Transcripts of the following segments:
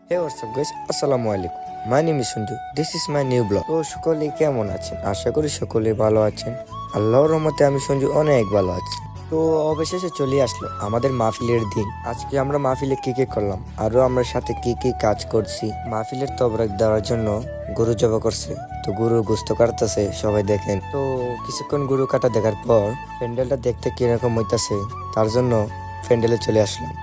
হে WhatsApp guys, আসসালামু আলাইকুম। My name is Sanju, this is my new blog. তো সকলে কেমন আছেন? আশা করি সকলে ভালো আছেন। আল্লাহর রহমতে আমি সঞ্জু অনেক ভালো আছি। তো অবশেষে চলে আসলো আমাদের মাহফিলের দিন। আজকে আমরা মাহফিলে কি কি করলাম, আরো আমরা সাথে কি কি কাজ করছি। মাহফিলের তবরক দেওয়ার জন্য গরু জবাই করছে, তো গরুর গোস্ত কাটতেছে, সবাই দেখেন। তো কিছুক্ষণ গরু কাটা দেখার পর প্যান্ডেলটা দেখতে কিরকম হইতাছে, তার জন্য প্যান্ডেলে চলে আসলাম।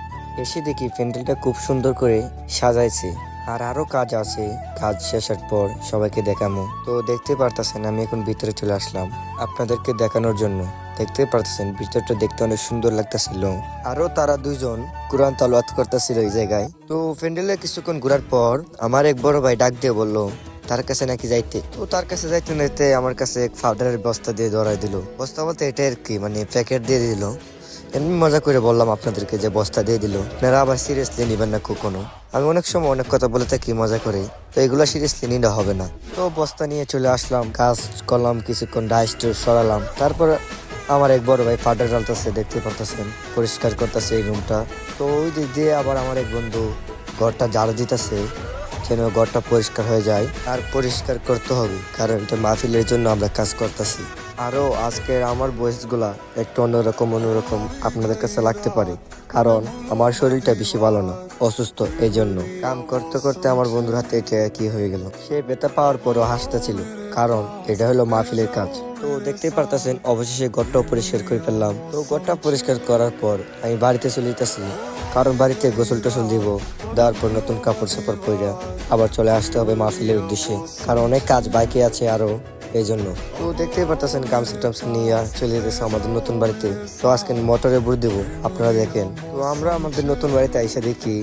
এসে দেখি প্যান্ডেলটা খুব সুন্দর করে সাজাইছে, আর আরো কাজ আছে। কাজ শেষের পর সবাইকে দেখামো। তো দেখতে পারতেছেন আমি এখন ভিতরে চলে আসলাম আপনাদেরকে দেখানোর জন্য। দেখতে পারতেছেন ভিতরটা দেখতে অনেক সুন্দর লাগতেছিল। আরো তারা দুইজন কোরআন তালাওয়াত করতেছিল এই জায়গায়। তো প্যান্ডেলে কিছুক্ষণ ঘোরার পর আমার এক বড় ভাই ডাক দিয়ে বললো তার কাছে নাকি যাইতে। তো তার কাছে যাইতে নাইতে আমার কাছে এক পাউডারের বস্তা দিয়ে ধরাই দিল। বস্তা বলতে এটা আর কি, মানে প্যাকেট দিয়ে দিল। এমনি মজা করে বললাম আপনাদেরকে যে বস্তা দিয়ে দিল, আপনারা আবার সিরিয়াসলি নিবেন না কখনো। আমি অনেক সময় অনেক কথা বলে থাকি মজা করে, তো এগুলো সিরিয়াসলি নিলে হবে না। তো বস্তা নিয়ে চলে আসলাম, কাজ করলাম, কিছুক্ষণ ডাইস সরালাম। তারপর আমার এক বড় ভাই পাউডার ঢালতেছে, দেখতে পারতেছেন, পরিষ্কার করতেছে এই রুমটা। তো ওই দিক দিয়ে আবার আমার এক বন্ধু ঘরটা ঝাড়ু দিতেছে, যেন ঘরটা পরিষ্কার হয়ে যায়। আর পরিষ্কার করতে হবে, কারণ এটা মাহফিলের জন্য আমরা কাজ করতেছি। আরও আজকের আমার ভয়েসগুলা একটু অন্যরকম আপনাদের কাছে লাগতে পারে, কারণ আমার শরীরটা বেশি ভালো না, অসুস্থ। এই জন্য কাম করতে করতে আমার বন্ধুর হাতে এটা কি হয়ে গেল। সে ব্যথা পাওয়ার পরও হাসতেছিল, কারণ এটা হলো মাহফিলের কাজ। তো দেখতেই পারতেছেন অবশেষে ঘরটাও পরিষ্কার করে ফেললাম। তো ঘরটা পরিষ্কার করার পর আমি বাড়িতে চলে যেতেছি, কারণ বাড়িতে গোসল টোসল দিব, দেওয়ার পর নতুন কাপড় চাপড় পরে আবার চলে আসতে হবে মাহফিলের উদ্দেশ্যে, কারণ অনেক কাজ বাকি আছে আরো, এই জন্য। তো দেখতেই পারতেছেন গামছা টামছা নিয়ে চলে যেতেছে আমাদের নতুন বাড়িতে। তো আজকে মোটরে বুড়ি দেবো, আপনারা দেখেন। তো আমরা আমাদের নতুন বাড়িতে এসে দেখি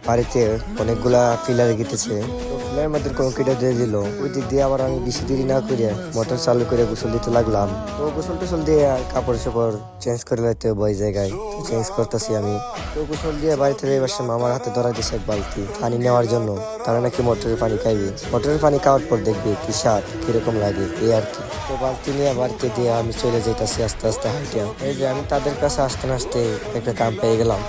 বাড়িতে অনেকগুলা পিলার গেতেছে। তো পিলারের মধ্যে কংক্রিটও দিয়ে দিল। ওই দিক দিয়ে আবার আমি বেশি দেরি না করে মোটর চালু করে গোসল দিতে লাগলাম। তো গোসল টোসল দিয়ে কাপড় চাপড় চেঞ্জ করে লাইতে ওই জায়গায় চেঞ্জ করতেছি আমি। তো গোসল দিয়ে বাড়িতে এবার সময় আমার হাতে ধরা দিয়েছে এক বালতি পানি নেওয়ার জন্য, তারা নাকি মোটরের পানি খাইবে। মোটরের পানি খাওয়ার পর দেখবে কি স্বাদ কিরকম লাগে, এই আর কি। তো বালতি নিয়ে বাড়িতে দিয়ে আমি চলে যেতেছি আস্তে আস্তে হাইটিয়া। এই যে আমি তাদের কাছে আসতে না আসতে একটা কাম পেয়ে গেলাম।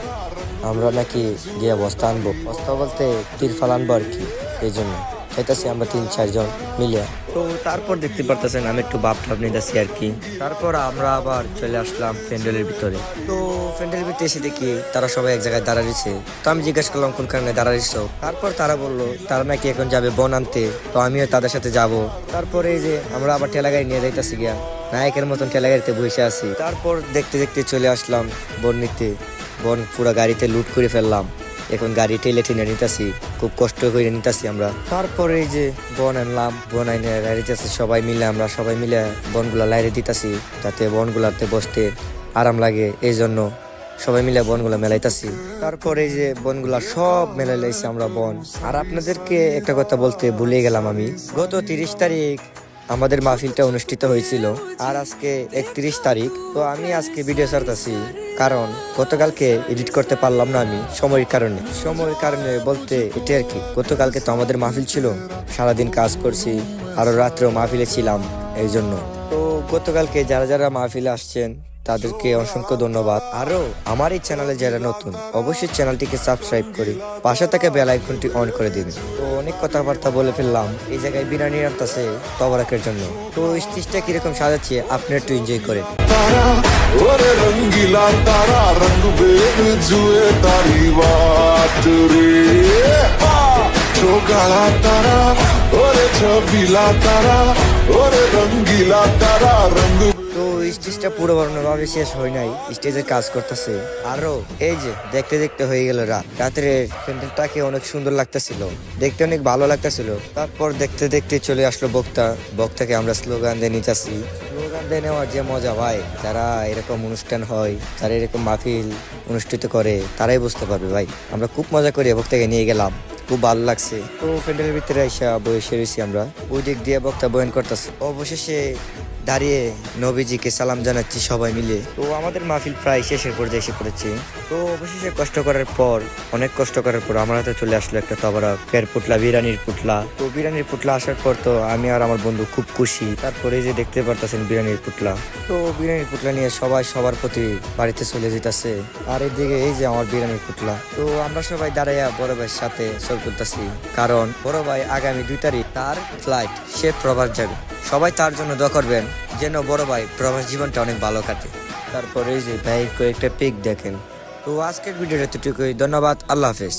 আমরা নাকি গিয়ে বস্তা আনবো, বস্তা বলতে তিরফাল আনবো আর কি। এই জন্য খাইতেছি আমরা 3-4 জন মিলে। তো তারপর দেখতে পারতেছেন আমি একটু বাপ ঠাপ নিতেছি আর কি। তারপর আমরা আবার চলে আসলাম প্যান্ডেলের ভিতরে। তো প্যান্ডেলের ভিতরে এসে দেখি তারা সবাই এক জায়গায় দাঁড়াইছে। তো আমি জিজ্ঞাসা করলাম কোন কারণে দাঁড়াইছো। তারপর তারা বললো তারা নাকি এখন যাবে বন আনতে, তো আমিও তাদের সাথে যাব। তারপরে এই যে আমরা আবার ঠেলাগাড়ি নিয়ে যাইতেছি গিয়া, নায়কের মতন ঠেলাগাড়িতে বসে আছি। তারপর দেখতে দেখতে চলে আসলাম বন নিতে। বন পুরো গাড়িতে লুট করে ফেললাম, এখন গাড়ি ঠেলে ঠেলে নিতেছি, খুব কষ্ট করে নিতেছি আমরা। তারপরে এই যে বন আনলাম, বন আইনে লাইতেছি সবাই মিলে, আমরা সবাই মিলে বনগুলা লাইরে দিতেছি, যাতে বনগুলাতে বসতে আরাম লাগে। এই জন্য সবাই মিলে বনগুলা মেলাইতেছি। তারপরে এই যে বনগুলা সব মেলাই লাইছি আমরা বন। আর আপনাদেরকে একটা কথা বলতে ভুলে গেলাম আমি, গত 30 তারিখ আমাদের মাহফিলটা অনুষ্ঠিত হয়েছিল, আর আজকে 31 তারিখ। তো আমি আজকে ভিডিও ছাড়তেছি, কারণ গতকালকে এডিট করতে পারলাম না আমি সময়ের কারণে বলতে এটা আর কি। গতকালকে তো আমাদের মাহফিল ছিল, সারাদিন কাজ করছি, আরো রাত্রেও মাহফিলে ছিলাম, এই জন্য। তো গতকালকে যারা যারা মাহফিলে আসছেন তাদেরকে অসংখ্য ধন্যবাদ। আরো আমার এই চ্যানেলে যারা নতুন, অবশ্যই চ্যানেলটিকে সাবস্ক্রাইব করে পাশে থাকা বেল আইকনটি অন করে দিবেন। তো অনেক কথাবার্তা বলে ফেললাম, এই জায়গায় বিরিয়ানি আনতেছে তবরাকের জন্য। তো স্টেজটা কিরকম সাজাচ্ছে আপনি একটু এনজয় করেন। तारा ओरे रंगीला तारा रंग बेग जुए तारी बात रे काला तारा ओरे छबीला तारा ओरे रंगीला तारा रंग। তো স্টেজটা পুরো ভাবে শেষ হয় নাই, স্টেজের কাজ করতেছে আরো। এই যে দেখতে দেখতে হয়ে গেল রাত। রাতের প্যান্ডেলটাকে অনেক সুন্দর লাগতেছিল, দেখতে অনেক ভালো লাগতেছিল। তারপর দেখতে দেখতে চলে আসলো বক্তাকে আমরা স্লোগান দিয়ে নিতেছি। স্লোগান দিয়ে নেওয়ার যে মজা ভাই, যারা এরকম অনুষ্ঠান হয়, যারা এরকম মাহফিল অনুষ্ঠিত করে, তারাই বুঝতে পারবে ভাই। আমরা খুব মজা করে বক্তাকে নিয়ে গেলাম, খুব ভালো লাগছে। তো প্যান্ডেলের ভিতরে এসে বসে রয়েছি আমরা, ওই দিক দিয়ে বক্তা বয়ান করতেছে। অবশেষে দাঁড়িয়ে নবীজিকে সালাম জানাচ্ছি সবাই মিলে। তো আমাদের মাহফিল প্রায় শেষের পর্যায়ে এসে পড়েছে। তো তো অবশেষে কষ্ট করার পর, অনেক কষ্ট করার পর আমার হাতে চলে আসলো একটা তবরক এর পুটলা, বিরিয়ানির পুটলা। তো বিরিয়ানির পুটলা আসার পর তো আমি আর আমার বন্ধু খুব খুশি। তারপরে যে দেখতে পারতেছেন বিরিয়ানির পুটলা, তো বিরিয়ানির পুটলা নিয়ে সবাই সবার প্রতি বাড়িতে চলে যেতেছে। আর এদিকে এই যে আমার বিরিয়ানির পুটলা। তো আমরা সবাই দাঁড়াইয়া বড় ভাইয়ের সাথে ছবি তুলতেছি, কারণ বড় ভাই আগামী 2 তারিখ তার ফ্লাইট, সে প্রবাস যাবে। সবাই তার জন্য দোয়া করবেন যেন বড় ভাই প্রবাস জীবনটা অনেক ভালো কাটে। তারপরে এই যে ভাই কয়েকটা পিক দেখেন। তো আজকের ভিডিওটা এতটুকুই, ধন্যবাদ, আল্লাহ হাফেজ।